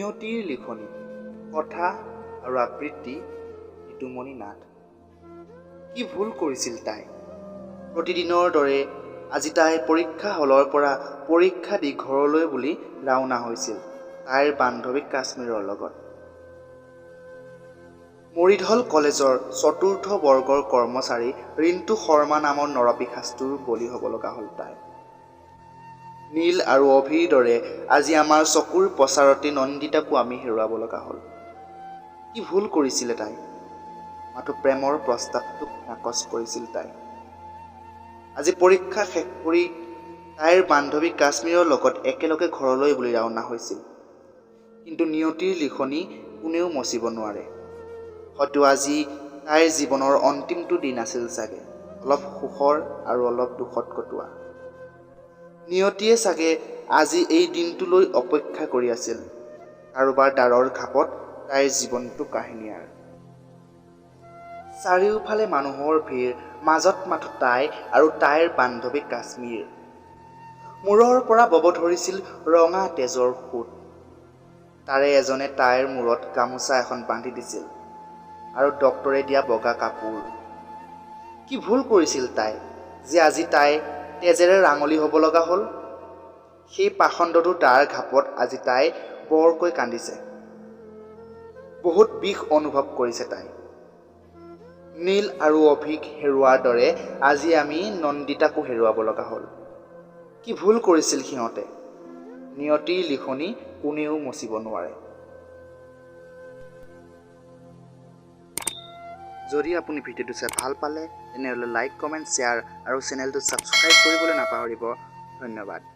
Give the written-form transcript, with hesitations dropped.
নিয়তিৰ লিখনি কথা আৰু আবৃত্তি ঋতুমণি নাথ। কি ভুল কৰিছিল তাই? প্ৰতিদিনৰ দৰে আজি তাই পৰীক্ষা হলৰ পৰা পৰীক্ষা দি ঘৰলৈ বুলি ৰাওনা হৈছিল তাইৰ বান্ধৱী কাশ্মীৰৰ লগত। মৰিধল কলেজৰ চতুৰ্থ বৰ্গৰ কৰ্মচাৰী ৰিণ্টু শৰ্মা নামৰ নৰপিশাচটোৰ বলি হ'ব লগা হ'ল তাই। নীল আৰু অভিৰ দৰে আজি আমাৰ চকুৰ পচাৰতে নন্দিতাকো আমি হেৰুৱাব লগা হ'ল। কি ভুল কৰিছিলে তাই? মাথো প্ৰেমৰ প্ৰস্তাৱটোক নাকচ কৰিছিল তাই। আজি পৰীক্ষা শেষ কৰি তাইৰ বান্ধৱী কাশ্মীৰৰ লগত একেলগে ঘৰলৈ বুলি ৰাওনা হৈছিল। কিন্তু নিয়তিৰ লিখনি কোনেও মচিব নোৱাৰে। হয়তো আজি তাইৰ জীৱনৰ অন্তিমটো দিন আছিল চাগে, অলপ সুখৰ আৰু অলপ দুখত কটোৱা। নিয়তিয়ে চাগে আজি এই দিনটোলৈ অপেক্ষা কৰি আছিল, কাৰোবাৰ দ্বাৰৰ ঘাপত তাইৰ জীৱনটো কাহিনীয়াৰ। চাৰিওফালে মানুহৰ ভিৰ, মাজত মাথো তাই আৰু তাইৰ বান্ধৱী কাশ্মীৰ। মূৰৰ পৰা বব ধৰিছিল ৰঙা তেজৰ সোঁত। তাৰে এজনে তাইৰ মূৰত গামোচা এখন বান্ধি দিছিল আৰু ডক্তৰে দিয়া বগা কাপোৰ। কি ভুল কৰিছিল তাই যে আজি তাই তেজেৰে ৰাঙলী হ'ব লগা হ'ল? সেই পাখণ্ডটো তাৰ ঘাপত আজি তাই বৰকৈ কান্দিছে। বহুত বিষ অনুভৱ কৰিছে তাই। নীল আৰু অভিক হেৰুৱাৰ দৰে আজি আমি নন্দিতাকো হেৰুৱাব লগা হ'ল। কি ভুল কৰিছিল সিহঁতে? নিয়তিৰ লিখনি কোনেও মচিব নোৱাৰে। যদি আপুনি ভিডিঅ'টো চাই ভাল পালে তেনেহ'লে লাইক, কমেণ্ট, শ্বেয়াৰ আৰু চেনেলটো ছাবস্ক্ৰাইব কৰিবলৈ নাপাহৰিব। ধন্যবাদ।